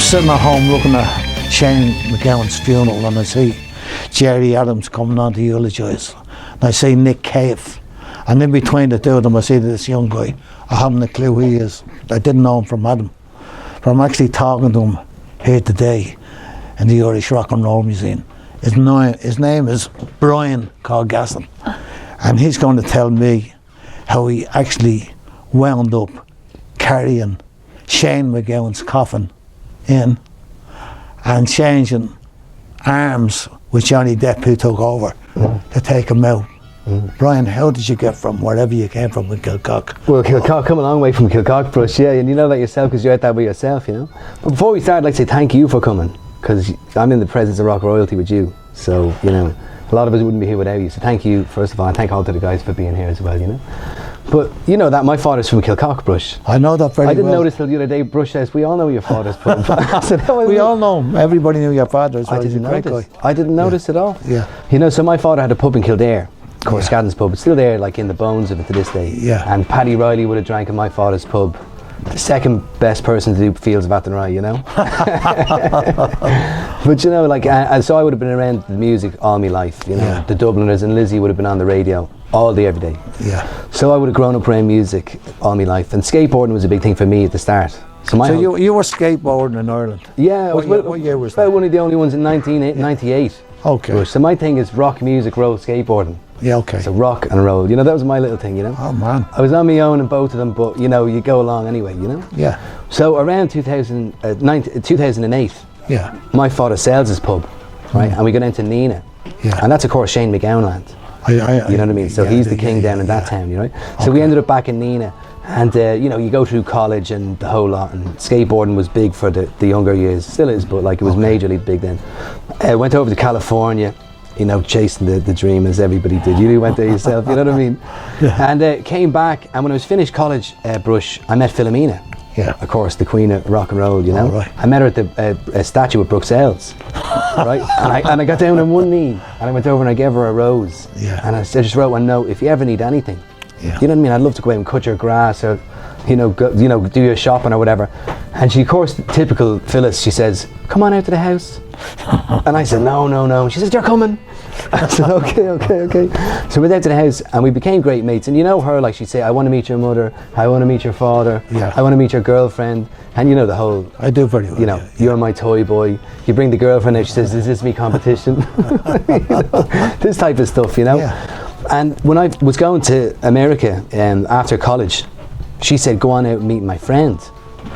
sitting at home looking at Shane MacGowan's funeral, and I see Jerry Adams coming on to eulogise, and I see Nick Cave, and in between the two of them I see this young guy. I haven't a clue who he is. I didn't know him from Adam, but I'm actually talking to him here today in the Irish Rock and Roll Museum. His name is Brian Corscadden, and he's going to tell me how he actually wound up carrying Shane MacGowan's coffin in and changing arms with Johnny Depp, who took over to take him out. Brian, how did you get from wherever you came from in Kilcock? Well, Kilcock, come a long way from Kilcock, Brush, yeah, and you know that yourself because you're out there by yourself, you know. But before we start, I'd like to say thank you for coming, because I'm in the presence of rock royalty with you, so, you know, a lot of us wouldn't be here without you, so thank you, first of all, and thank all to the guys for being here as well, you know. But you know that my father's from Kilcock, Brush. I know that very well. I didn't notice till the other day, Brush says, we all know your father's from. We all know him. Everybody knew your father as well. I didn't notice at all. Yeah. You know, so my father had a pub in Kildare, Corscadden's pub. It's still there, like in the bones of it to this day. Yeah. And Paddy Riley would have drank in my father's pub. The second best person to do fields of Athenry, you know. But you know, like, and so I would have been around the music all my life, you know. Yeah. The Dubliners and Lizzie would have been on the radio all day, every day. Yeah. So I would have grown up around music all my life, and skateboarding was a big thing for me at the start. So you were skateboarding in Ireland? Yeah. What year was that? One of the only ones in 1998. Okay. So my thing is rock music, roll, skateboarding. Yeah, okay. So rock and roll, you know, that was my little thing, you know. Oh man. I was on my own in both of them, but you know, you go along anyway, you know. Yeah. So around 2008, yeah, my father sells his pub, right, and we go down to Nina, and that's of course Shane MacGowan land. You know what I mean? So he's the king down in that town, you know. So we ended up back in Nina, and you know, you go through college and the whole lot, and skateboarding was big for the younger years, still is, but like it was majorly big then. Went over to California, you know, chasing the dream as everybody did. You went there yourself, you know what I mean? Yeah. And came back, and when I was finished college, Brush, I met Filomena. Yeah. Of course, the queen of rock and roll, you know. Right. I met her at the statue at Bruxelles, right? And I got down on one knee, and I went over and I gave her a rose. Yeah. And I just wrote one note: if you ever need anything, you know what I mean? I'd love to go out and cut your grass, or you know, do your shopping or whatever. And she, of course, typical Phyllis, she says, "Come on out to the house." And I said, no. She says, "You're coming." I said, okay. So we went out to the house and we became great mates. And you know her, like she'd say, "I want to meet your mother, I want to meet your father, I want to meet your girlfriend." And you know the whole, I do very well. You know, you're my toy boy. You bring the girlfriend out, she says, "Is this me competition?" You know, this type of stuff, you know. Yeah. And when I was going to America after college, she said, "Go on out and meet my friend."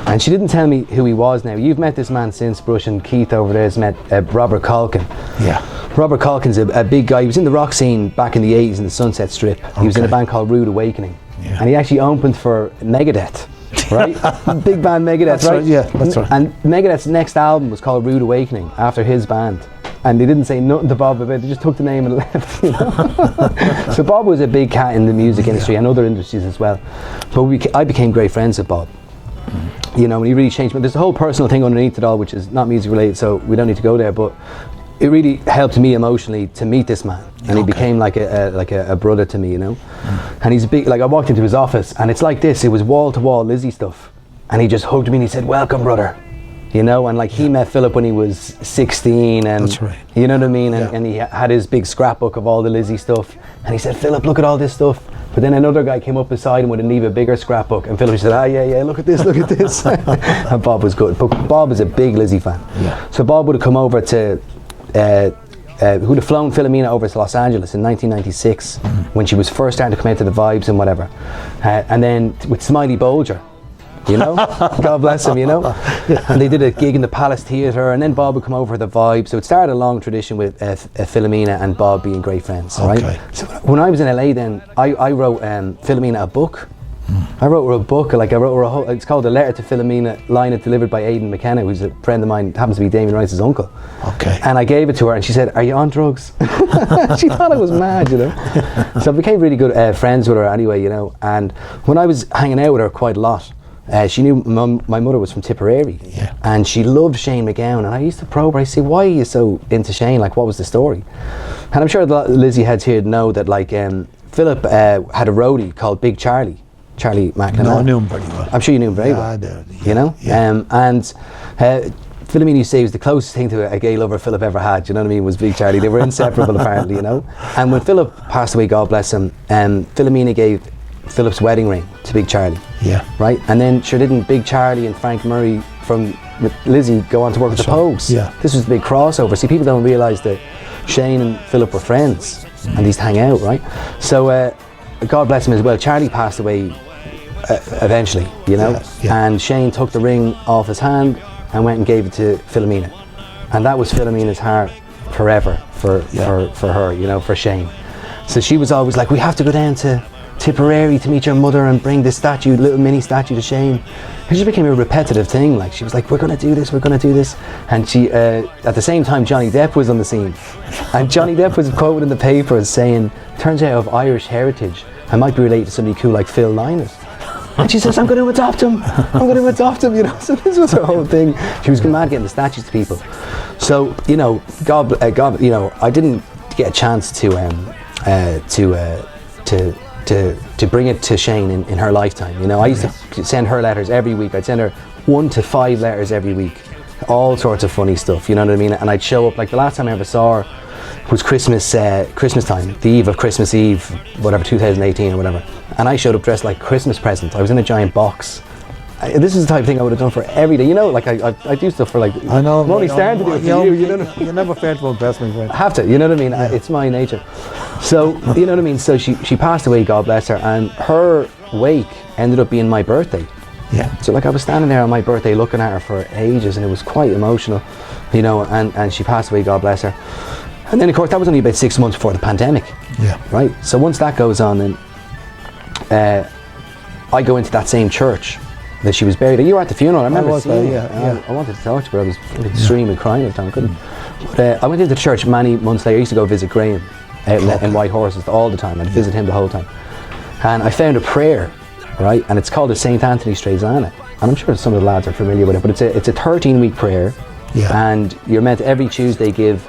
And she didn't tell me who he was. Now, you've met this man since, Brush, and Keith over there has met Robert Culkin. Yeah. Robert Culkin's a big guy. He was in the rock scene back in the 80s in the Sunset Strip. He was in a band called Rude Awakening. Yeah. And he actually opened for Megadeth, right? Big band Megadeth, that's right? Yeah, that's right. And Megadeth's next album was called Rude Awakening, after his band. And they didn't say nothing to Bob about it, they just took the name and left, you know? So Bob was a big cat in the music industry and other industries as well. But I became great friends with Bob. You know, and he really changed me. There's a whole personal thing underneath it all, which is not music related, so we don't need to go there, but it really helped me emotionally to meet this man, and he became like a brother to me, you know. And he's a big, like I walked into his office and it's like this, it was wall to wall Lizzie stuff, and he just hugged me and he said, "Welcome, brother," you know. And like he met Philip when he was 16, and that's right. You know what I mean, and he had his big scrapbook of all the Lizzie stuff, and he said, "Philip, look at all this stuff." But then another guy came up beside him with an even bigger scrapbook, and Philip said, yeah, look at this. And Bob was good. But Bob is a big Lizzie fan. Yeah. So Bob would have come over to, who'd have flown Filomena over to Los Angeles in 1996, when she was first starting to come out to the Vibes and whatever. And then with Smiley Bolger, you know, God bless him, you know. And they did a gig in the Palace Theatre, and then Bob would come over for the Vibe. So it started a long tradition with Filomena and Bob being great friends, right? So when I was in LA then, I wrote Filomena a book. I wrote her a book, like I wrote her a whole, it's called A Letter to Filomena, line it delivered by Aidan McKenna, who's a friend of mine, happens to be Damien Rice's uncle. Okay. And I gave it to her and she said, "Are you on drugs?" She thought I was mad, you know. So I became really good friends with her anyway, you know. And when I was hanging out with her quite a lot, she knew my mother was from Tipperary, and she loved Shane MacGowan, and I used to probe her. I say, "Why are you so into Shane? Like, what was the story?" And I'm sure Lizzie heads here know that, like, Philip had a roadie called Big Charlie Mac. No, I knew him very well. I'm sure you knew him very well. I did. You know, and Filomena used to say it was the closest thing to a gay lover Philip ever had, you know what I mean, was Big Charlie. They were inseparable apparently, you know. And when Philip passed away, God bless him, Filomena gave Philip's wedding ring to Big Charlie. Yeah. Right? And then sure didn't Big Charlie and Frank Murray with Lizzie go on to work with the Pogues? Yeah. This was the big crossover. See, people don't realise that Shane and Philip were friends and they used to hang out, right? So God bless him as well. Charlie passed away eventually, you know, and Shane took the ring off his hand and went and gave it to Filomena, and that was Philomena's heart forever for her, you know, for Shane. So she was always like, we have to go down to Tipperary to meet your mother and bring this statue, little mini statue to Shane. It just became a repetitive thing. Like she was like, we're going to do this, and she at the same time Johnny Depp was on the scene, and Johnny Depp was quoted in the paper as saying, turns out of Irish heritage, I might be related to somebody cool like Phil Lynott. And she says, I'm going to adopt him, you know. So this was her whole thing. She was mad getting the statues to people. So, you know, God, you know, I didn't get a chance to bring it to Shane in her lifetime. You know, I used to send her letters every week. I'd send her 1 to 5 letters every week, all sorts of funny stuff. You know what I mean? And I'd show up. Like the last time I ever saw her was Christmas time, the eve of Christmas Eve, whatever, 2018 or whatever. And I showed up dressed like Christmas present. I was in a giant box. This is the type of thing I would have done for every day. You know, like I do stuff for like. I know. I'm only starting to do it for you. You know. You never failed to impress me, friend. I have to. You know what I mean? It's my nature. So you know what I mean. So she passed away. God bless her. And her wake ended up being my birthday. Yeah. So like I was standing there on my birthday looking at her for ages, and it was quite emotional, you know. And she passed away. God bless her. And then of course that was only about 6 months before the pandemic. Yeah. Right. So once that goes on, then I go into that same church that she was buried. You were at the funeral. I remember seeing you. I wanted to talk to her, but I was screaming, crying at the time. I couldn't. But I went into the church many months later. I used to go visit Graham in White Horses all the time. I'd visit him the whole time. And I found a prayer, right? And it's called the St. Anthony Strezana. And I'm sure some of the lads are familiar with it, but it's a 13-week prayer. Yeah. And you're meant to every Tuesday give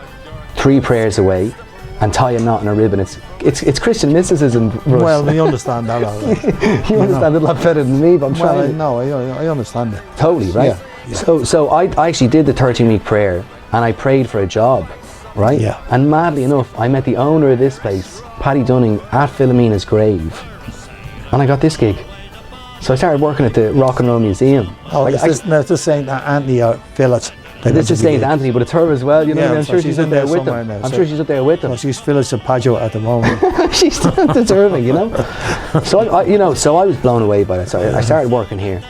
3 prayers away and tie a knot in a ribbon. It's Christian mysticism, Russ. Well, you understand that all right. You understand it a lot better than me, but I'm trying. No, I understand it. Totally, right? Yeah. So I actually did the 13-week prayer and I prayed for a job, right? Yeah. And madly enough, I met the owner of this place, Paddy Dunning, at Philomena's grave, and I got this gig. So I started working at the Rock and Roll Museum. Oh, it's this St. Anthony Phyllis. This is St. Anthony, but it's her as well, you know. I'm sure she's up there with them. I'm sure she's up there with them. Well, she's Phyllis of Paggio at the moment. She's still deserving, you know. So I was blown away by it. So I started working here,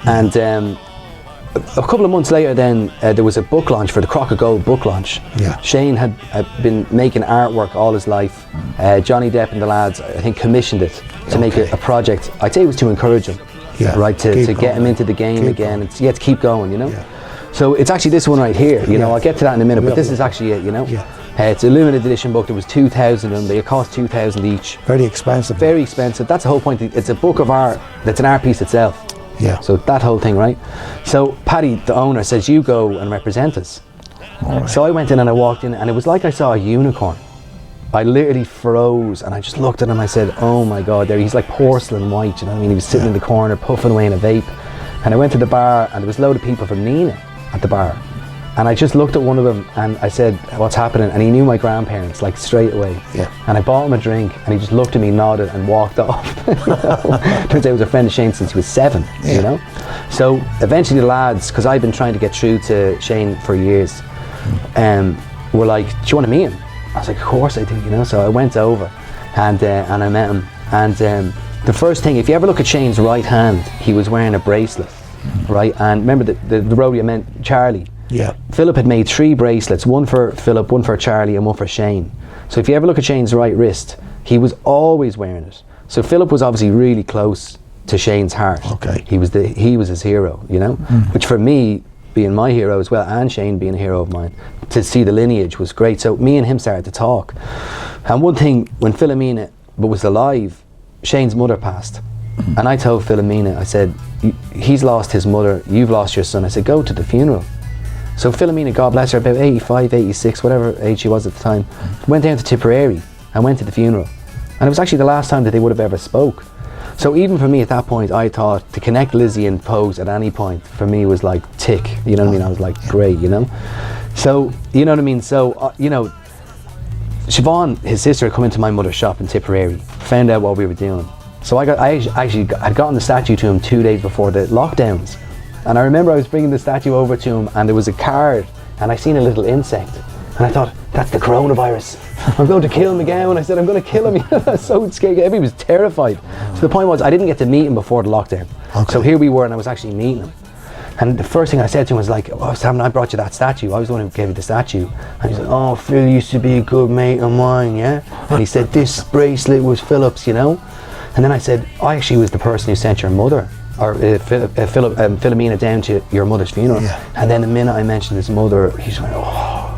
and a couple of months later, then there was a book launch for the Crock of Gold book launch. Yeah. Shane had been making artwork all his life. Johnny Depp and the lads, I think, commissioned it to make a project. I'd say it was to encourage him, right, to get him into the game again, and to keep going, you know. Yeah. So it's actually this one right here, you know. I'll get to that in a minute, but this is actually it, you know. Yeah. It's a limited edition book. There was 2,000 of them. They cost 2,000 each. Very expensive. Very expensive. That's the whole point. It's a book of art that's an art piece itself. Yeah. So that whole thing, right? So Paddy, the owner, says, you go and represent us. Right. So I went in and I walked in and it was like I saw a unicorn. I literally froze and I just looked at him. I said, oh my God, he's like porcelain white, you know what I mean? He was sitting in the corner puffing away in a vape. And I went to the bar and there was a load of people from Nina at the bar. And I just looked at one of them and I said, what's happening? And he knew my grandparents, like straight away. Yeah. And I bought him a drink and he just looked at me, nodded and walked off. Turns out he was a friend of Shane since he was 7, you know? So eventually the lads, because I've been trying to get through to Shane for years, were like, do you want to meet him? I was like, of course I do, you know? So I went over and I met him. And the first thing, if you ever look at Shane's right hand, he was wearing a bracelet, right? And remember the road you meant, Charlie. Yeah. Philip had made 3 bracelets, one for Philip, one for Charlie, and one for Shane. So if you ever look at Shane's right wrist, he was always wearing it. So Philip was obviously really close to Shane's heart. Okay. He was his hero, you know? Which for me, being my hero as well, and Shane being a hero of mine, to see the lineage was great. So me and him started to talk. And one thing, when Filomena was alive, Shane's mother passed. And I told Filomena, I said, he's lost his mother, you've lost your son. I said, go to the funeral. So Filomena, God bless her, about 85, 86, whatever age she was at the time, went down to Tipperary and went to the funeral. And it was actually the last time that they would have ever spoke. So even for me at that point, I thought to connect Lizzie and Pogues at any point for me was like tick. You know what I mean? I was like, great, you know. So you know what I mean. So you know, Siobhan, his sister, had come into my mother's shop in Tipperary, found out what we were doing. So I'd gotten the statue to him 2 days before the lockdowns, and I remember I was bringing the statue over to him, and there was a card, and I seen a little insect, and I thought, that's the coronavirus. I'm going to kill MacGowan. I said, I'm going to kill him. I was so scared. Everybody was terrified. So the point was, I didn't get to meet him before the lockdown. Okay. So here we were, and I was actually meeting him. And the first thing I said to him was like, oh, Sam, I brought you that statue. I was the one who gave you the statue. And he's like, oh, Phil used to be a good mate of mine, yeah? And he said, this bracelet was Philip's, you know? And then I said, I actually was the person who sent your mother, or Filomena, down to your mother's funeral. Yeah. And then the minute I mentioned his mother, he's like, oh.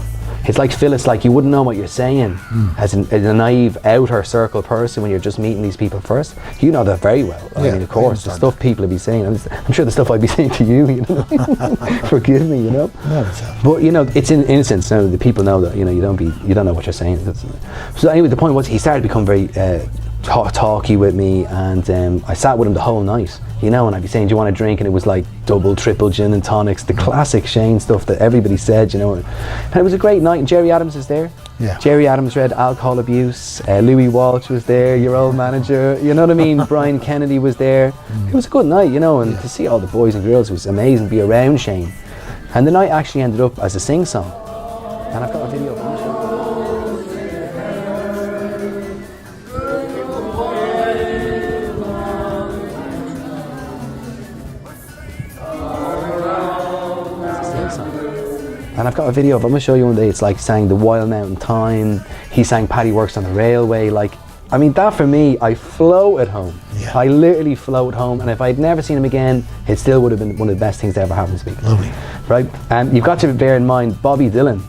It's like Phyllis, like you wouldn't know what you're saying as a naive outer circle person when you're just meeting these people first. You know that very well. I mean, of course, the stuff people would be saying. I'm sure the stuff I'd be saying to you, you know. Forgive me, you know. But you know, it's in innocence. Now the people know that, you know, you don't know what you're saying. So anyway, the point was he started to become very talky with me, and I sat with him the whole night, you know, and I'd be saying, do you want a drink? And it was like double, triple gin and tonics, the classic Shane stuff that everybody said, you know. And it was a great night, and Jerry Adams is there. Yeah. Jerry Adams read Alcohol Abuse, Louis Walsh was there, your old manager, you know what I mean? Brian Kennedy was there. It was a good night, you know, and to see all the boys and girls, it was amazing to be around Shane. And the night actually ended up as a sing-song. And I've got a video of it. And I've got a video of it. I'm going to show you one day. It's like sang The Wild Mountain Thyme. He sang Paddy Works on the Railway. Like, I mean, that for me, I floated home. Yeah. I literally floated home. And if I'd never seen him again, it still would have been one of the best things that ever happened to me. Lovely. Right? And you've got to bear in mind, Bobby Dylan,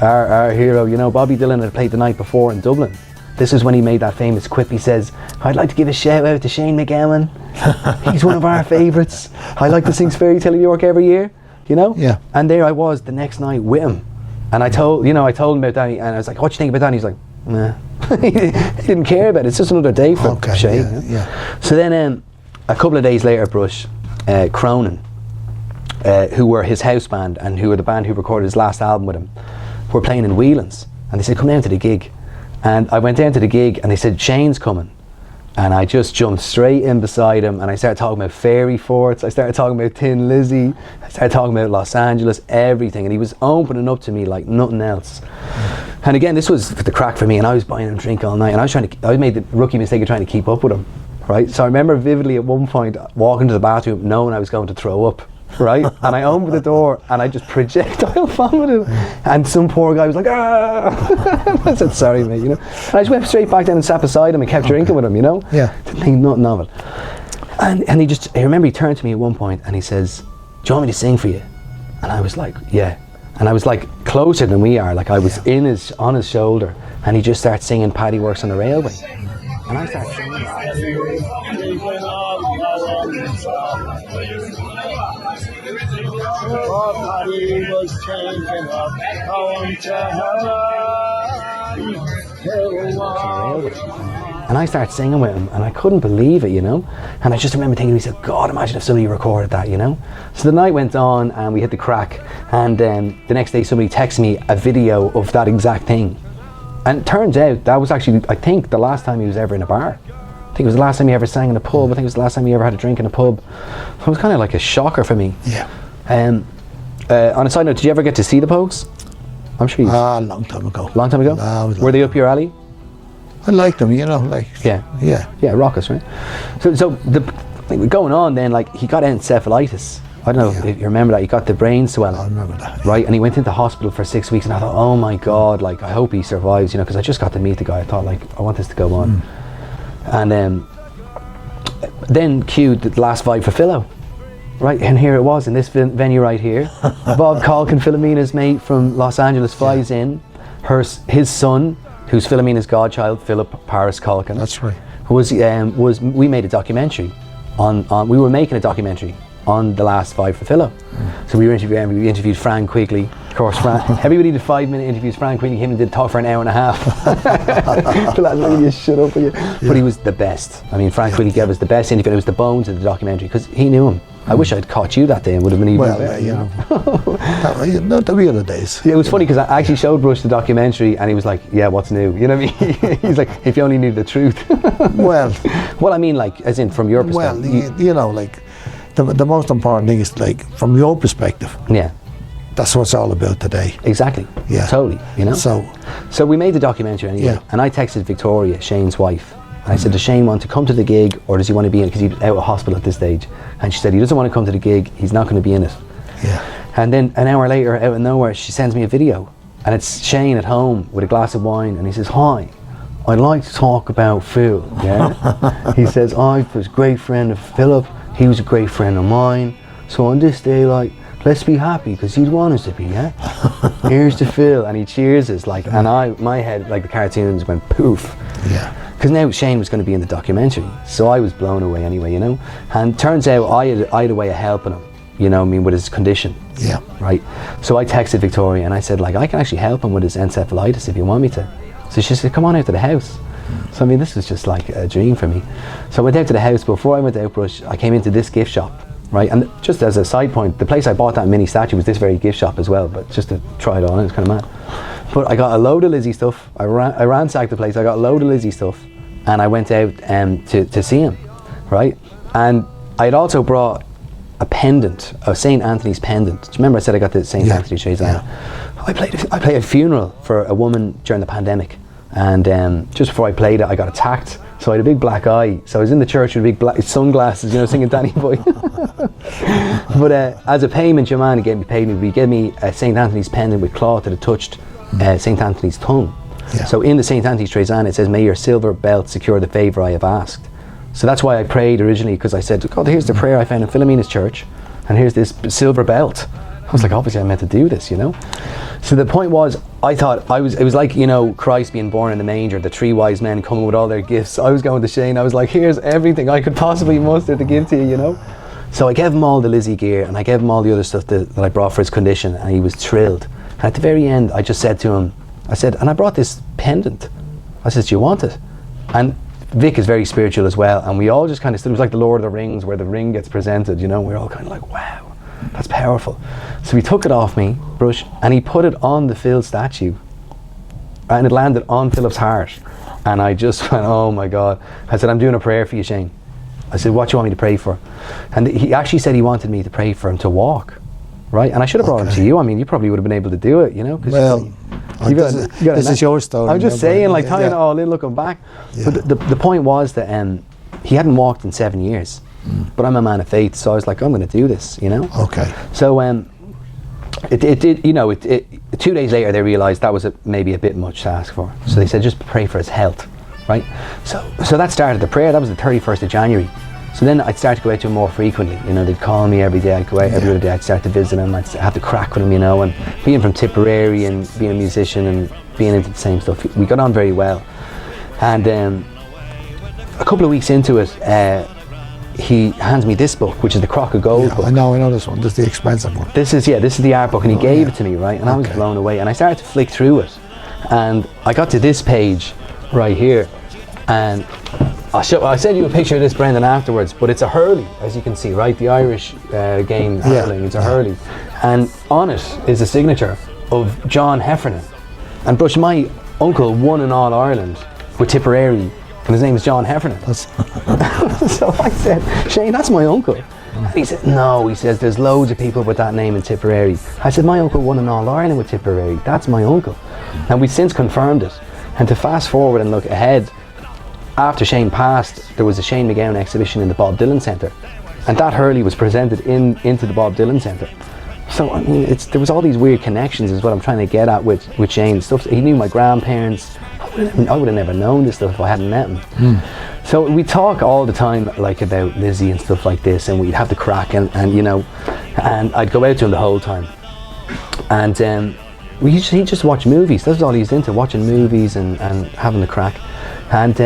our hero, you know, Bobby Dylan had played the night before in Dublin. This is when he made that famous quip. He says, I'd like to give a shout out to Shane MacGowan. He's one of our favourites. I like to sing Fairy Tale of York every year. You know? Yeah. And there I was the next night with him. And I told him about that, and I was like, what do you think about that? And he's like, nah. He didn't care about it. It's just another day for Shane. Yeah. So then a couple of days later, Brush, Cronin, who were his house band and who were the band who recorded his last album with him, were playing in Whelan's. And they said, come down to the gig. And I went down to the gig, and they said, Shane's coming. And I just jumped straight in beside him, and I started talking about fairy forts, I started talking about Thin Lizzy, I started talking about Los Angeles, everything, and he was opening up to me like nothing else. And again, this was the crack for me, and I was buying him a drink all night, and I made the rookie mistake of trying to keep up with him, right? So I remember vividly at one point walking to the bathroom knowing I was going to throw up. Right, and I opened the door and I just projectile vomited, and some poor guy was like, ah. I said, sorry mate, you know. And I just went straight back down and sat beside him and kept drinking with him, you know. Yeah. Didn't think nothing of it. And I remember he turned to me at one point and he says, do you want me to sing for you? And I was like, yeah. And I was like closer than we are, like I was on his shoulder, and he just started singing Paddy Works on the Railway. And I started singing. And I started singing with him, and I couldn't believe it, you know. And I just remember thinking, he said, God, imagine if somebody recorded that, you know. So the night went on, and we hit the crack, and the next day somebody texted me a video of that exact thing. And it turns out that was actually, I think, the last time he was ever in a bar. I think it was the last time he ever sang in a pub. I think it was the last time he ever had a drink in a pub. So it was kind of like a shocker for me. Yeah. On a side note, did you ever get to see the Pogues? I'm sure you. A long time ago. Long time ago? Were they up your alley? I liked them, you know, like. Yeah. Raucous, right? So going on then, like he got encephalitis. I don't know if you remember that. He got the brain swelling. I remember that. Right, and he went into hospital for 6 weeks, and I thought, oh my God, like I hope he survives, you know, because I just got to meet the guy. I thought, like, I want this to go on. And then cued the last vibe for Philo. Right, and here it was in this venue right here. Bob Calkin, Filomena's mate from Los Angeles, flies in. His son, who's Filomena's godchild, Philip Paris Calkin. That's right. We made a documentary we were making a documentary on the last vibe for Philo. So we interviewed Fran Quigley, course, everybody did 5-minute interviews. Frank Queenie came and did talk for an hour and a half. You shut up, will you? But he was the best. I mean, Frank Queenie gave us the best interview, and it was the bones of the documentary, because he knew him. I wish I'd caught you that day and would have been even better. You know. There'll be other days. Yeah, it was funny because I actually showed Bruce the documentary and he was like, yeah, what's new? You know what I mean? He's like, if you only knew the truth. Well, I mean, like, as in from your perspective. Well, you know, like, the most important thing is, like, from your perspective. Yeah. That's what it's all about today. Exactly. Yeah. Totally, you know? So we made the documentary anyway, and I texted Victoria, Shane's wife, and I said, does Shane want to come to the gig, or does he want to be in it, because he's out of hospital at this stage? And she said, he doesn't want to come to the gig, he's not going to be in it. Yeah. And then an hour later, out of nowhere, she sends me a video, and it's Shane at home with a glass of wine, and he says, hi, I'd like to talk about Phil, yeah? He says, I was a great friend of Philip, he was a great friend of mine, so on this day, like, let's be happy, because he'd want us to be, yeah? Here's to Phil, and he cheers us, like, and my head, like the cartoons, went poof. Yeah. Because now Shane was going to be in the documentary, so I was blown away anyway, you know? And turns out I had a way of helping him, you know, I mean, with his condition. Yeah. Right? So I texted Victoria and I said, like, I can actually help him with his encephalitis if you want me to. So she said, come on out to the house. So I mean, this was just like a dream for me. So I went out to the house. Before I went to Outbrush, I came into this gift shop, right? And just as a side point, the place I bought that mini statue was this very gift shop as well, but just to try it on, it was kind of mad. But I got a load of Lizzie stuff. I ransacked the place. I got a load of Lizzie stuff, and I went out to see him, right? And I had also brought a pendant, a St. Anthony's pendant. Do you remember I said I got the St. Anthony shades on? I played a funeral for a woman during the pandemic, and just before I played it, I got attacked. So I had a big black eye. So I was in the church with big black sunglasses, you know, singing Danny Boy. But as a payment, your man he gave me a St. Anthony's pendant with cloth that had touched St. Anthony's tongue. Yeah. So in the St. Anthony's Trezan, it says, may your silver belt secure the favour I have asked. So that's why I prayed originally, because I said, God, here's the prayer I found in Filomena's church, and here's this silver belt. I was like, obviously I meant to do this, you know? So the point was, I thought, it was like, you know, Christ being born in the manger, the 3 wise men coming with all their gifts. I was going to Shane, I was like, here's everything I could possibly muster to give to you, you know? So I gave him all the Lizzie gear, and I gave him all the other stuff that I brought for his condition, and he was thrilled. And at the very end, I just said to him, I said, and I brought this pendant. I said, do you want it? And Vic is very spiritual as well, and we all just kind of stood, it was like the Lord of the Rings, where the ring gets presented, you know, we're all kind of like, wow, that's powerful. So he took it off me, Brush, and he put it on the Phil statue, and it landed on Philip's heart. And I just went, oh my God. I said, I'm doing a prayer for you, Shane. I said, what do you want me to pray for? And he actually said he wanted me to pray for him to walk, right? And I should have brought him to you. I mean, you probably would have been able to do it, you know? Well, this is your story. I'm just saying, like, tying it all in, looking back. Yeah. But the point was that he hadn't walked in 7 years. But I'm a man of faith, so I was like, I'm going to do this, you know? Okay. So it did, you know, 2 days later they realised that was maybe a bit much to ask for. So they said, just pray for his health, right? So that started the prayer. That was the 31st of January. So then I'd start to go out to him more frequently. You know, they'd call me every day. I'd go out every other day. I'd start to visit him. I'd have to crack with him, you know, and being from Tipperary and being a musician and being into the same stuff, we got on very well. And a couple of weeks into it, he hands me this book, which is the Crock of Gold book. I know this one. This is the expensive one. This is the art book, and he gave it to me, right? And I was blown away. And I started to flick through it, and I got to this page right here, and I sent you a picture of this, Brendan, afterwards. But it's a hurley, as you can see, right? The Irish game hurling. It's a hurley, and on it is a signature of John Heffernan. And Brush, my uncle won in All Ireland with Tipperary. And his name is John Heffernan. So I said, Shane, that's my uncle. And he said, no, he says, there's loads of people with that name in Tipperary. I said, my uncle won in All Ireland with Tipperary. That's my uncle. And we've since confirmed it. And to fast forward and look ahead, after Shane passed, there was a Shane MacGowan exhibition in the Bob Dylan Centre. And that hurley was presented into the Bob Dylan Centre. So, I mean, there was all these weird connections is what I'm trying to get at with Shane. Stuff, he knew my grandparents. I would have never known this stuff if I hadn't met him. So we talk all the time, like, about Lizzie and stuff like this, and we'd have the crack, and you know, and I'd go out to him the whole time. And he'd just watch movies. That's all he's into, watching movies and having the crack. And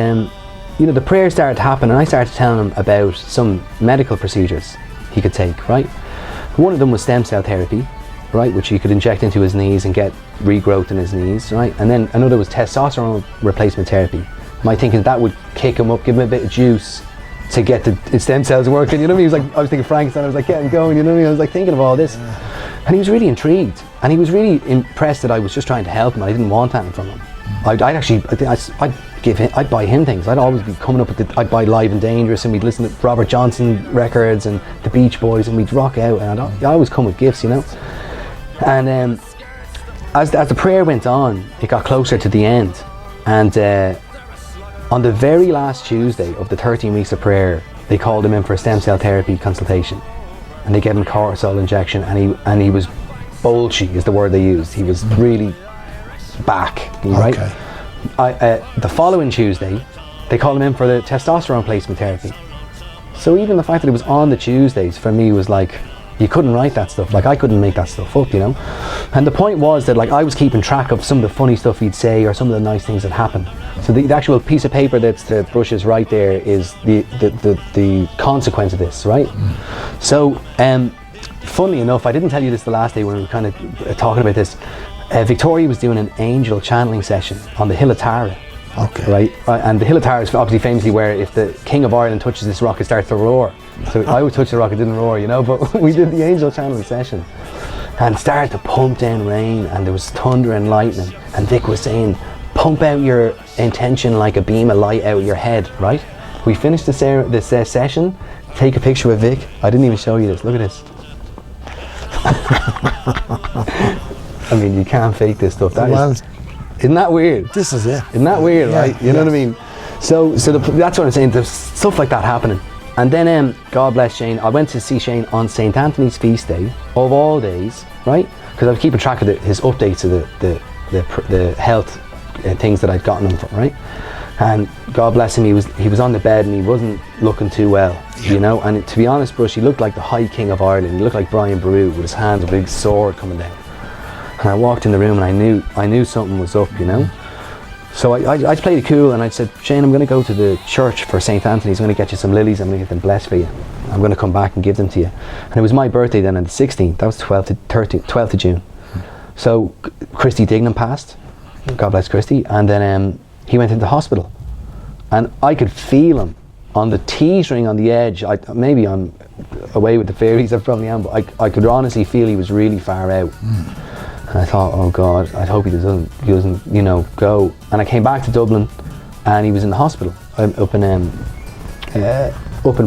you know, the prayer started to happen, and I started telling him about some medical procedures he could take, right? One of them was stem cell therapy, right, which you could inject into his knees and get regrowth in his knees, right? And then another was testosterone replacement therapy. My thinking that would kick him up, give him a bit of juice to get the stem cells working, you know what I mean? He was like, I was thinking Frankenstein, I was like, get him going, you know what I mean? I was like thinking of all this. And he was really intrigued, and he was really impressed that I was just trying to help him. I didn't want anything from him. I'd buy him things. I'd always be coming up with I'd buy Live and Dangerous, and we'd listen to Robert Johnson records and the Beach Boys, and we'd rock out, and I always come with gifts, you know. And as the prayer went on, it got closer to the end, and on the very last Tuesday of the 13 weeks of prayer, they called him in for a stem cell therapy consultation, and they gave him cortisol injection, and he was bulgy is the word they used. He was really back, right? Okay. The following Tuesday, they called him in for the testosterone replacement therapy. So even the fact that it was on the Tuesdays for me was like, you couldn't write that stuff. Like I couldn't make that stuff up, you know. And the point was that like I was keeping track of some of the funny stuff he'd say or some of the nice things that happened. So the actual piece of paper that's the brushes right there is the consequence of this, right? So funnily enough, I didn't tell you this the last day when we were kind of talking about this. Victoria was doing an angel channeling session on the Hill of Tara. Okay. Right? And the Hill of Tara is obviously famously where if the King of Ireland touches this rock, it starts to roar. So I would touch the rock, it didn't roar, you know, but we did the angel channeling session and started to pump down rain, and there was thunder and lightning, and Vic was saying, pump out your intention like a beam of light out of your head, right? We finished this session, take a picture with Vic. I didn't even show you this, look at this. I mean, you can't fake this stuff. Isn't that weird? This is it. Isn't that weird, right? You know what I mean? So that's what I'm saying. There's stuff like that happening. And then, God bless Shane, I went to see Shane on St. Anthony's feast day, of all days, right? Because I was keeping track of his updates of the health things that I'd gotten him from, right? And God bless him, he was on the bed and he wasn't looking too well, you know? And to be honest, Bruce, he looked like the High King of Ireland. He looked like Brian Boru with his hands with a big sword coming down. And I walked in the room and I knew something was up, you know? So I played it cool, and I said, Shane, I'm going to go to the church for St. Anthony's. I'm going to get you some lilies. I'm going to get them blessed for you. I'm going to come back and give them to you. And it was my birthday then on the 16th. That was 12th of June. So Christy Dignam passed. God bless Christy. And then he went into hospital. And I could feel him on the teetering on the edge. Maybe I'm away with the fairies, I probably am, but I could honestly feel he was really far out. And I thought, oh God, I hope he doesn't, you know, go. And I came back to Dublin, and he was in the hospital up in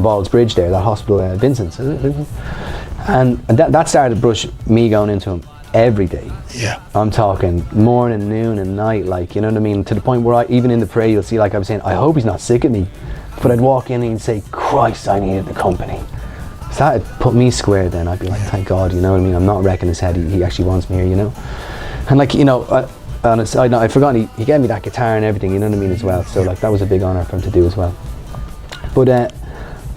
Bald's Bridge there, that hospital, Vincent's. And that started me going into him every day. Yeah. I'm talking morning, noon, and night, like, you know what I mean? To the point where even in the prayer, you'll see, like I was saying, I hope he's not sick of me. But I'd walk in and he'd say, Christ, I needed the company. So that had put me square then. I'd be like, thank God, you know what I mean? I'm not wrecking his head, he actually wants me here, you know? And like, you know, on a side note, I'd forgotten he gave me that guitar and everything, you know what I mean, as well. So like, that was a big honour for him to do as well. But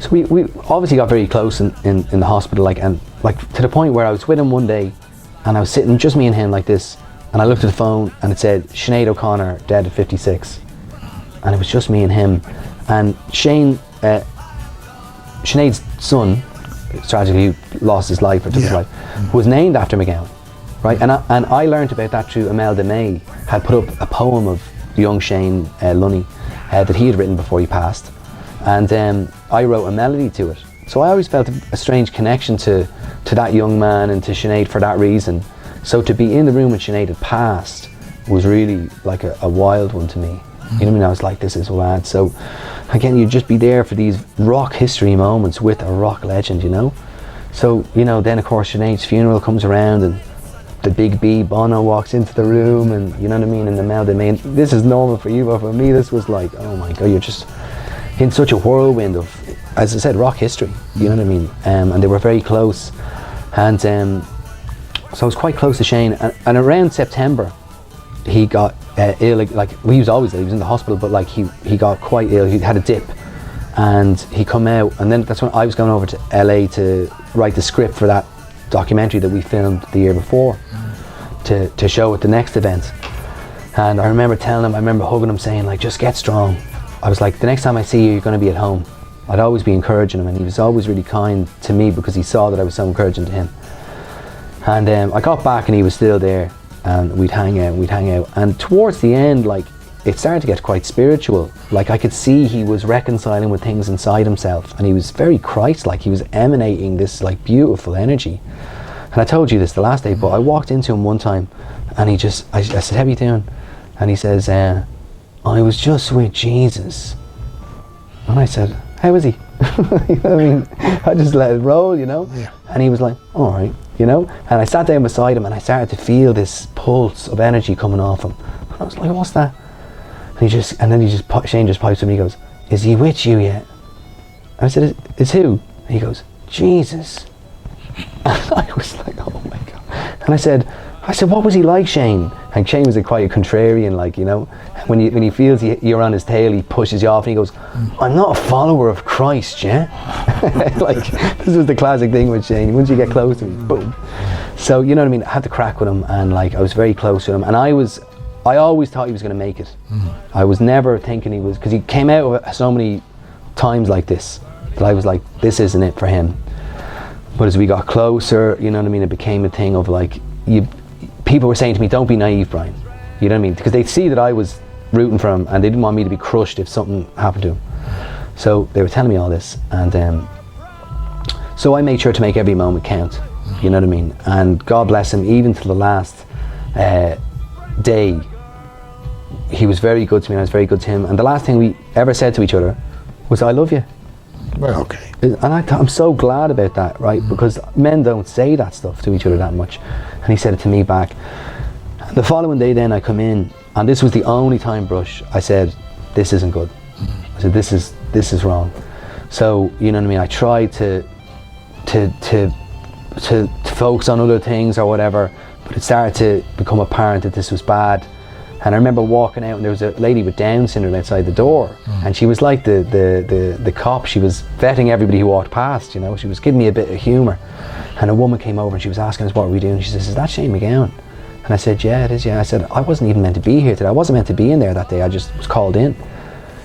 so we obviously got very close in the hospital, like, and like to the point where I was with him one day, and I was sitting, just me and him like this, and I looked at the phone and it said, Sinead O'Connor, dead at 56. And it was just me and him. And Sinead's son, tragically lost his life or took his life, was named after MacGowan, right? And I learned about that through Imelda May, had put up a poem of young Shane Lunny that he had written before he passed, and I wrote a melody to it. So I always felt a strange connection to that young man and to Sinead for that reason. So to be in the room when Sinead had passed was really like a wild one to me. You know what I mean? I was like, this is mad. So again, you'd just be there for these rock history moments with a rock legend, you know? So, you know, then of course Sinead's funeral comes around and the big B, Bono, walks into the room, and you know what I mean? And the Mel, this is normal for you, but for me this was like, oh my God, you're just in such a whirlwind of, as I said, rock history, you know what I mean? And they were very close. And so I was quite close to Shane, and around September, he got ill, like he was always ill, he was in the hospital, but like he got quite ill, he had a dip, and he come out, and then that's when I was going over to LA to write the script for that documentary that we filmed the year before to show at the next event. And I remember telling him, I remember hugging him, saying like, just get strong. I was like, the next time I see you, you're going to be at home. I'd always be encouraging him, and he was always really kind to me because he saw that I was so encouraging to him. And I got back and he was still there, and we'd hang out. And towards the end, like, it started to get quite spiritual. Like, I could see he was reconciling with things inside himself, and he was very Christ-like. He was emanating this like beautiful energy. And I told you this the last day, but I walked into him one time, and I said, how are you doing? And he says, I was just with Jesus. And I said, how is he? You know what I mean? I just let it roll, you know? Yeah. And he was like, all right, you know? And I sat down beside him, and I started to feel this pulse of energy coming off him. And I was like, what's that? And Shane just pipes to me, he goes, is he with you yet? And I said, is who? And he goes, Jesus. And I was like, oh my God. And I said, what was he like, Shane? And Shane was quite a contrarian, like, you know, when he feels you're on his tail, he pushes you off, and he goes, I'm not a follower of Christ, yeah? Like, this was the classic thing with Shane. Once you get close to him, boom. So, you know what I mean? I had to crack with him, and like, I was very close to him, and I always thought he was going to make it. I was never thinking he was, because he came out so many times like this, that I was like, this isn't it for him. But as we got closer, you know what I mean, it became a thing of like, people were saying to me, don't be naive, Brian. You know what I mean? Because they'd see that I was rooting for him, and they didn't want me to be crushed if something happened to him. So they were telling me all this, and so I made sure to make every moment count. You know what I mean? And God bless him, even to the last day, he was very good to me, and I was very good to him. And the last thing we ever said to each other was, I love you. Well, okay. And I'm so glad about that, right? Because men don't say that stuff to each other that much. And he said it to me back. And the following day then I come in, and this was the only time, Brush, I said, this isn't good. I said, this is wrong. So, you know what I mean, I tried to focus on other things or whatever, but it started to become apparent that this was bad. And I remember walking out, and there was a lady with Down syndrome outside the door, and she was like the cop. She was vetting everybody who walked past, you know. She was giving me a bit of humour. And a woman came over, and she was asking us what were we doing. She says, is that Shane MacGowan? And I said, yeah, it is, yeah. I said, I wasn't even meant to be here today. I wasn't meant to be in there that day. I just was called in.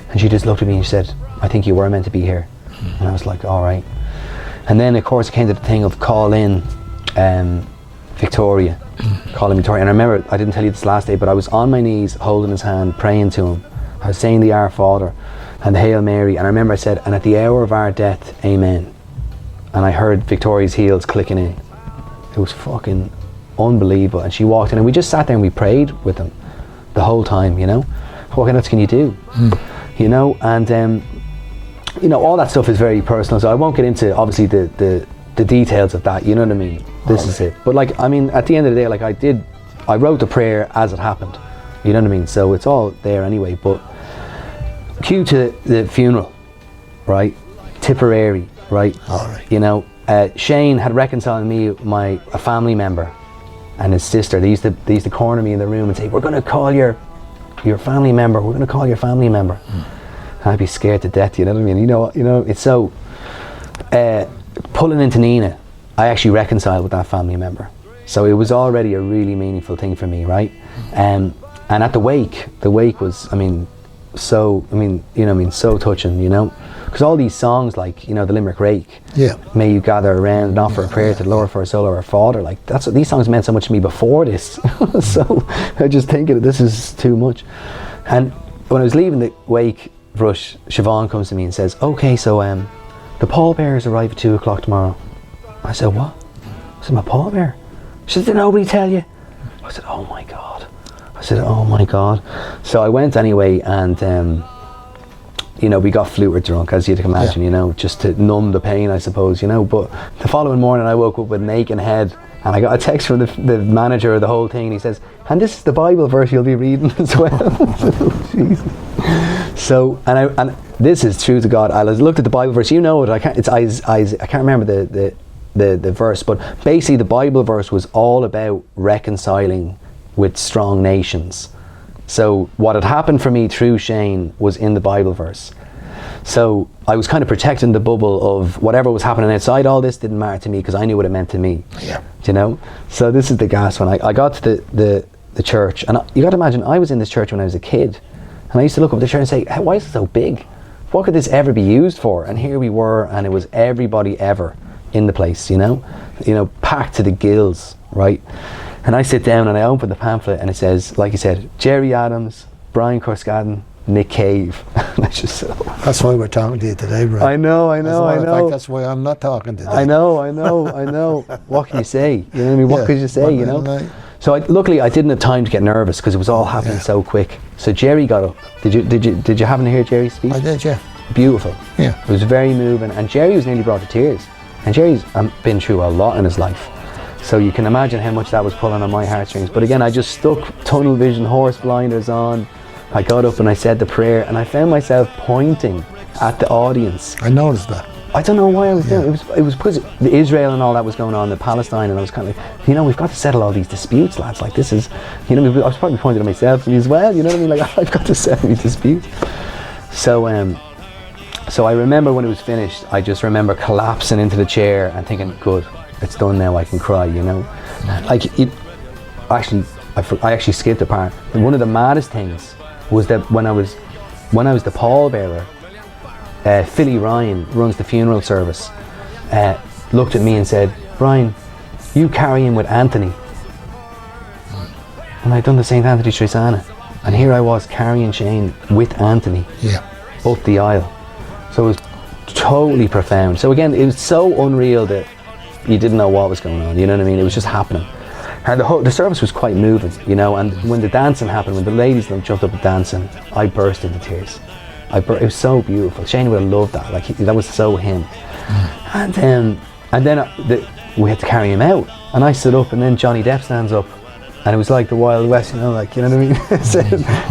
And she just looked at me and she said, I think you were meant to be here. And I was like, all right. And then, of course, it came to the thing of call in Victoria. Calling Victoria. And I remember, I didn't tell you this last day, but I was on my knees holding his hand, praying to him. I was saying the Our Father and the Hail Mary, and I remember I said, and at the hour of our death, amen. And I heard Victoria's heels clicking in. It was fucking unbelievable. And she walked in, and we just sat there and we prayed with them the whole time, you know. What else can you do? You know, and you know, all that stuff is very personal, so I won't get into obviously the details of that, you know what I mean? This is it. But like, I mean, at the end of the day, like I wrote the prayer as it happened, you know what I mean? So it's all there anyway. But cue to the funeral, right? Tipperary, right? All right. You know, Shane had reconciled me a family member and his sister. They used to corner me in the room and say, we're going to call your family member. We're going to call your family member. And I'd be scared to death, you know what I mean? You know, it's so pulling into Nina, I actually reconciled with that family member. So it was already a really meaningful thing for me, right? And at the wake was, so touching, you know? Because all these songs, like, you know, the Limerick Rake, yeah, may you gather around and offer a prayer to the Lord for our soul or our Father, like, that's what these songs meant so much to me before this. So I just think this is too much. And when I was leaving the wake, Brush, Siobhan comes to me and says, okay, so the pallbearers arrive at 2 o'clock tomorrow. I said, what? I said, my pallbearer? She said, did nobody tell you? I said, oh my God. So I went anyway, and you know, we got fluted drunk, as you'd imagine, you know, just to numb the pain, I suppose, you know. But the following morning I woke up with an aching head, and I got a text from the manager of the whole thing, and he says, and this is the Bible verse you'll be reading as well. So, and this is true to God. I looked at the Bible verse, you know it, I can't remember the verse, but basically the Bible verse was all about reconciling with strong nations. So what had happened for me through Shane was in the Bible verse. So I was kind of protecting the bubble of whatever was happening outside all this didn't matter to me, because I knew what it meant to me. Yeah. Do you know? So this is the gas one. I got to the church, and you got to imagine, I was in this church when I was a kid, and I used to look up at the church and say, hey, why is it so big? What could this ever be used for? And here we were, and it was everybody ever in the place, you know, packed to the gills, right? And I sit down and I open the pamphlet and it says, like you said, Jerry Adams, Brian Corscadden, Nick Cave. And I just said, oh. That's why we're talking to you today, Brian. I know. In fact, that's why I'm not talking today. I know. What can you say? You know what I mean? What could you say, you know? So luckily I didn't have time to get nervous because it was all happening so quick. So Jerry got up. Did you happen to hear Jerry's speech? I did, yeah. Beautiful. Yeah. It was very moving, and Jerry was nearly brought to tears. And Jerry's been through a lot in his life. So you can imagine how much that was pulling on my heartstrings. But again, I just stuck tunnel vision, horse blinders on. I got up and I said the prayer, and I found myself pointing at the audience. I noticed that. I don't know why I was doing it. It was because the Israel and all that was going on, the Palestine, and I was kind of like, we've got to settle all these disputes, lads. Like this is, I was probably pointing at myself as well. You know what I mean? Like I've got to settle these disputes. So I remember when it was finished, I just remember collapsing into the chair and thinking, good, it's done now. I can cry. You know, like it. Actually, I actually skipped a part. And one of the maddest things was that when I was the pallbearer. Philly Ryan runs the funeral service, looked at me and said, Brian, you carry him with Anthony. And I'd done the St. Anthony Trisana, and here I was carrying Shane with Anthony up the aisle. So it was totally profound. So again, it was so unreal that you didn't know what was going on, you know what I mean? It was just happening. And the service was quite moving, you know, and when the dancing happened, when the ladies jumped up and dancing, I burst into tears. It was so beautiful. Shane would have loved that. Like that was so him. And then we had to carry him out. And I stood up, and then Johnny Depp stands up, and it was like the Wild West, you know, like, you know what I mean?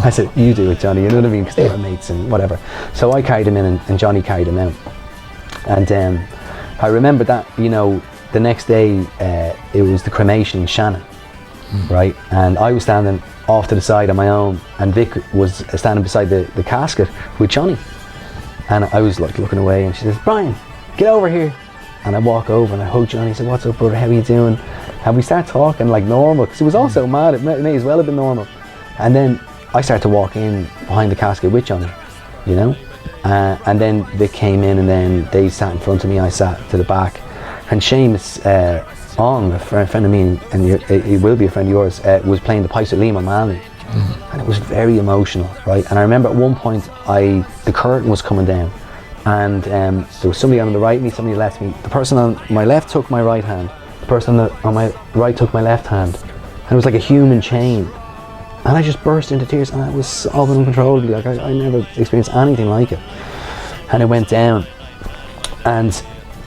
I said, you do it, Johnny. You know what I mean? Because they were mates and whatever. So I carried him in, and Johnny carried him out. And I remember that, you know, the next day it was the cremation in Shannon, right? And I was standing off to the side on my own, and Vic was standing beside the casket with Johnny, and I was like looking away, and she says, Brian, get over here. And I walk over and I hug Johnny. I said, what's up, brother, how are you doing? And we start talking like normal, because it was all so mad, it may as well have been normal. And then I started to walk in behind the casket with Johnny, you know, and then Vic came in, and then they sat in front of me, I sat to the back, and Seamus a friend of mine, and he will be a friend of yours, was playing the pipes with Liam O'Malley, and it was very emotional, right? And I remember at one point the curtain was coming down, and there was somebody on the right of me, somebody left me. The person on my left took my right hand, the person on my right took my left hand, and it was like a human chain, and I just burst into tears, and I was sobbing uncontrollably. Like I never experienced anything like it. And it went down, and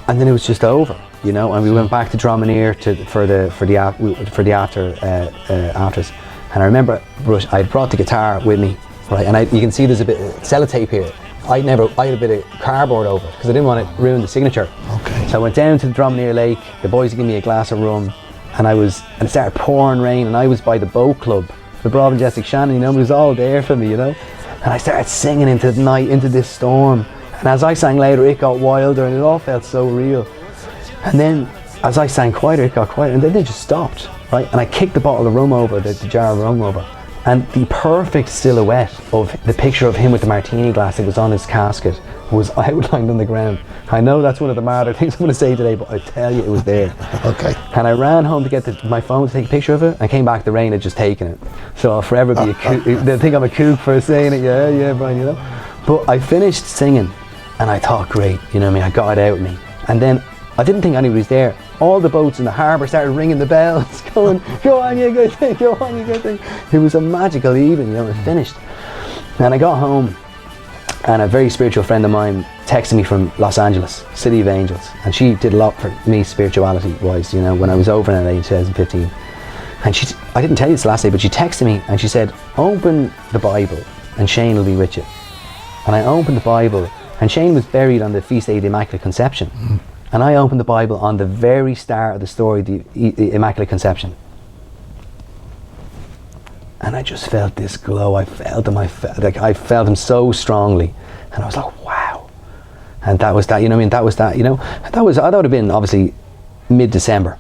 then it was just over. You know, and we went back to Dromineer for the afters, and I remember I had brought the guitar with me, right? And you can see there's a bit of sellotape here. I had a bit of cardboard over it because I didn't want to ruin the signature. Okay. So I went down to the Dromineer Lake. The boys gave me a glass of rum, and it started pouring rain, and I was by the boat club, the Broad and Jessic Shannon. You know, it was all there for me, you know. And I started singing into the night, into this storm. And as I sang louder, it got wilder, and it all felt so real. And then, as I sang quieter, it got quieter, and then they just stopped, right? And I kicked the bottle of rum over, the jar of rum over, and the perfect silhouette of the picture of him with the martini glass that was on his casket was outlined on the ground. I know that's one of the madder things I'm going to say today, but I tell you, it was there. Okay. And I ran home to get my phone to take a picture of it, and came back, the rain had just taken it. So I'll forever be a kook. They'll think I'm a kook for saying it, yeah, Brian, you know. But I finished singing, and I thought, great, you know what I mean, I got it out of me. And then I didn't think anybody was there. All the boats in the harbour started ringing the bells, going, go on, you good thing, go on, you good thing. It was a magical evening, you know, it finished. And I got home, and a very spiritual friend of mine texted me from Los Angeles, City of Angels, and she did a lot for me spirituality-wise, you know, when I was over in LA in 2015. And I didn't tell you this last day, but she texted me, and she said, open the Bible, and Shane will be with you. And I opened the Bible, and Shane was buried on the feast day of the Immaculate Conception. And I opened the Bible on the very start of the story, the Immaculate Conception. And I just felt this glow. I felt him. I felt him so strongly. And I was like, wow. And that was that, you know what I mean? That was that, you know? That would have been obviously mid-December,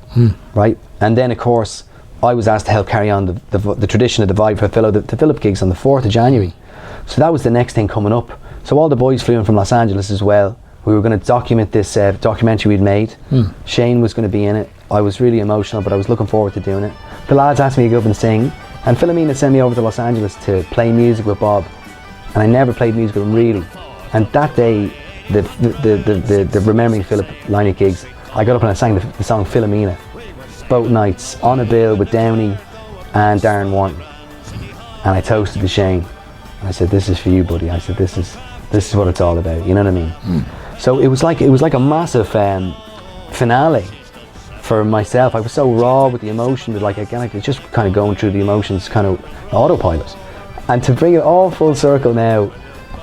right? And then, of course, I was asked to help carry on the tradition of the Vibe for the Philip gigs on the 4th of January. So that was the next thing coming up. So all the boys flew in from Los Angeles as well. We were going to document this documentary we'd made. Shane was going to be in it. I was really emotional, but I was looking forward to doing it. The lads asked me to go up and sing, and Filomena sent me over to Los Angeles to play music with Bob, and I never played music with him really. And that day, the Remembering Philip Lynott gigs, I got up and I sang the song Filomena, both nights, on a bill with Downey and Darren Warren, and I toasted to Shane. And I said, "This is for you, buddy." I said, "This is what it's all about." You know what I mean? So it was like a massive finale for myself. I was so raw with the emotion that like again I was just kind of going through the emotions, kind of autopilot. And to bring it all full circle now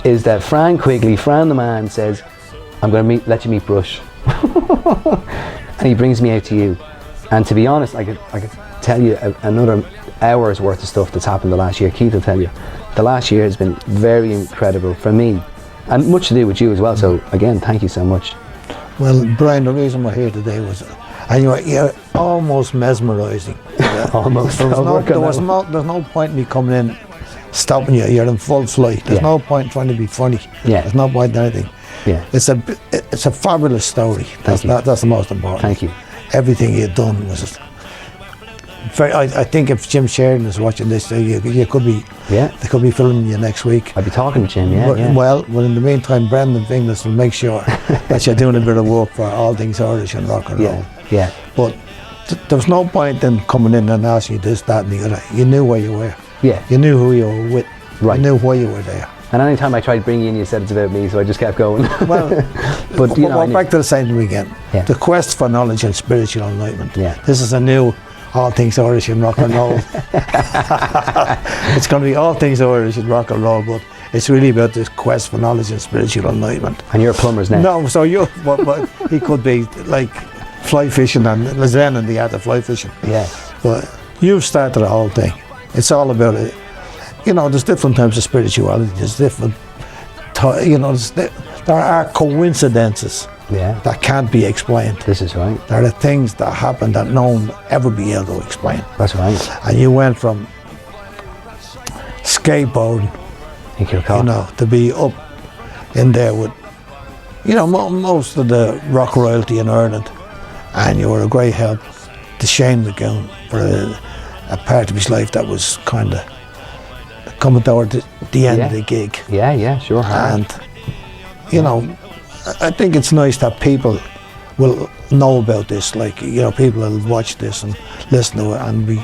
is that Fran Quigley, Fran the man, says, "I'm going to let you meet Brush," and he brings me out to you. And to be honest, I could tell you another hour's worth of stuff that's happened the last year. Keith will tell you, the last year has been very incredible for me, and much to do with you as well. So again, thank you so much. Well, Brian, the reason we're here today was, and you're almost mesmerising. Almost. There's no point in me coming in, stopping you. You're in full flight. There's no point trying to be funny. Yeah. There's no point in anything. Yeah. It's a fabulous story. That's the most important. Thank you. Everything you've done was very. I think if Jim Sheridan is watching this, you could be. Yeah. They could be filming you next week. I'll be talking to Jim. Yeah. Well, in the meantime, Brendan Finglas will make sure that you're doing a bit of work for All Things Irish and Rock and Roll. Yeah. But there was no point in coming in and asking you this, that, and the other. You knew where you were. Yeah. You knew who you were with. Right. You knew why you were there. And any time I tried to bring you in, you said it's about me, so I just kept going. Well, but you know, we're back to the same thing again. Yeah. The quest for knowledge and spiritual enlightenment. Yeah. This is a new All Things Irish and Rock and Roll. It's going to be All Things Irish and Rock and Roll, but it's really about this quest for knowledge and spiritual enlightenment. And you're plumbers now. No, so but he could be like fly fishing and Zen and the art of fly fishing. Yeah. But you've started the whole thing. It's all about it. You know, there's different types of spirituality. There's different, there are coincidences that can't be explained. This is right. There are things that happen that no one will ever be able to explain. That's right. And you went from skateboarding, to be up in there with, most of the rock royalty in Ireland, and you were a great help to Shane MacGowan for a part of his life that was kind of coming toward the end of the gig. Yeah, sure. And, I think it's nice that people will know about this, like, people will watch this and listen to it and be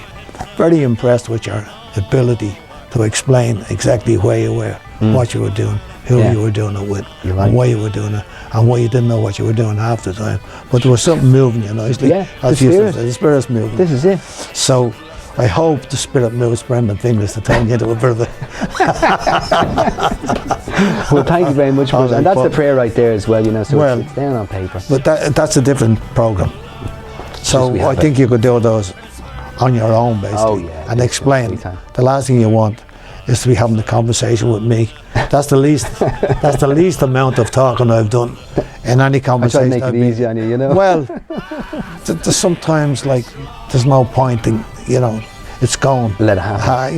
very impressed with your ability to explain exactly where you were, what you were doing, who you were doing it with, and why you were doing it, and why you didn't know what you were doing half the time. But there was something moving you nicely. Yeah, the spirit's moving. This is it. So I hope the spirit moves Brendan Finglas to turn you into a bit of a... Well, thank you very much, and that's the prayer right there as well, so it's down on paper. But that's a different programme. So I think you could do those on your own, basically, and explain. The last thing you want is to be having a conversation with me. That's the least. That's the least amount of talking I've done in any conversation. I try to make it easy on you, Well, there's sometimes there's no point in, it's gone. Let it happen.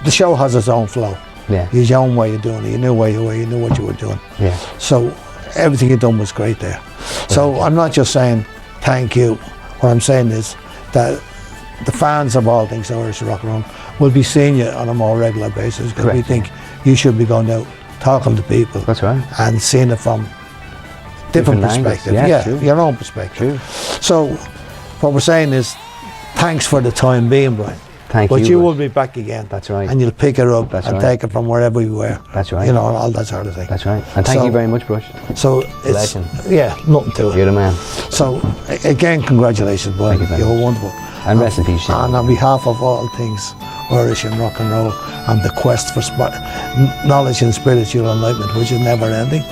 The show has its own flow. Yeah. You your own way of doing it. You knew where you were. You knew what you were doing. Yeah. So everything you done was great there. So I'm not just saying thank you. What I'm saying is that the fans of All Things Irish Rock and Roll will be seeing you on a more regular basis, because we think you should be going out talking to people. That's right. And seeing it from different perspective. True. Your own perspective. True. So what we're saying is thanks for the time being, Brian. Thank you. But you will be back again. That's right. And you'll pick it up take it from wherever you were. That's right. All that sort of thing. That's right. And thank you very much, Brush. So it's nothing to it. You're the man. So again, congratulations, boy. You're wonderful. And rest in peace, Shane. And on behalf of All Things Irish and Rock and Roll and the quest for knowledge and spiritual enlightenment, which is never ending,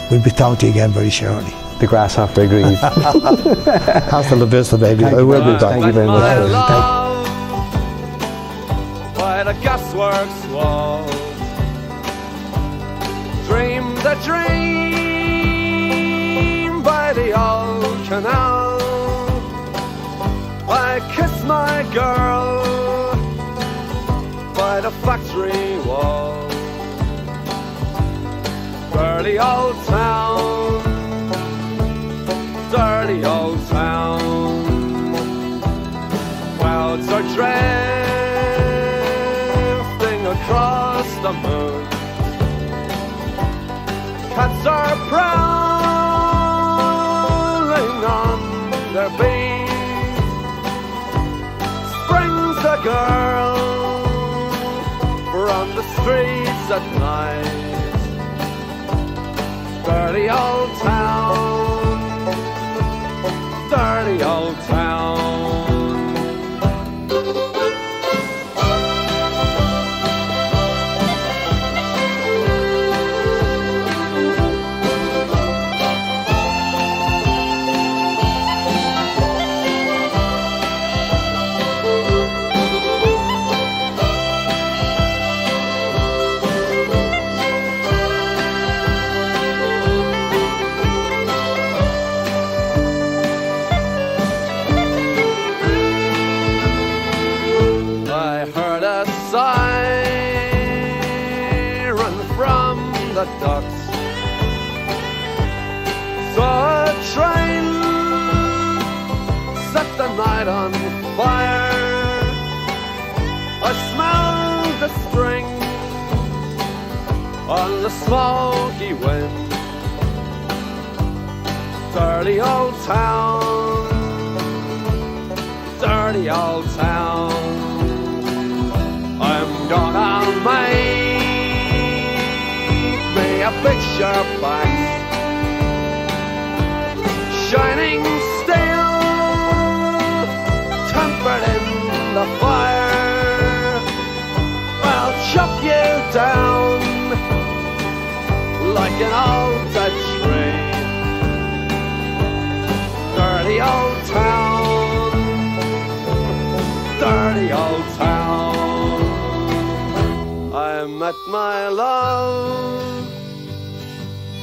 we'll be talking to you again very shortly. The grasshopper agrees. Hasta la vista, baby. I will be back. Thank you very much. By the gasworks wall, dream the dream by the old canal. I kiss my girl by the factory wall. Dirty old town, dirty old town. Clouds are drifting across the moon. Cats are prowling on their beat. Springs a girl from the streets at night. Dirty old town, dirty old town. Siren from the docks. Saw a train set the night on fire. I smelled the string on the smoky wind. Dirty old town, dirty old town. I'm gonna make me a picture box, shining steel, tempered in the fire. I'll chop you down like an old dead tree. Dirty old town, dirty old town. I met my love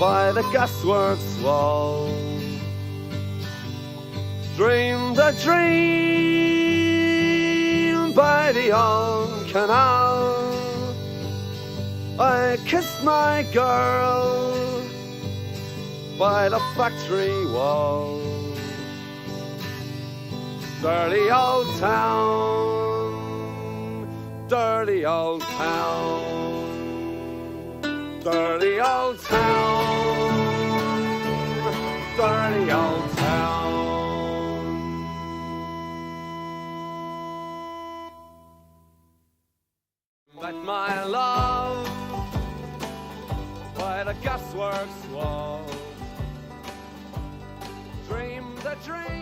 by the gasworks wall. Dreamed a dream by the old canal. I kissed my girl by the factory wall. Dirty old town, dirty old town, dirty old town, dirty old town. Met my love by the gasworks wall. Dreamed a dream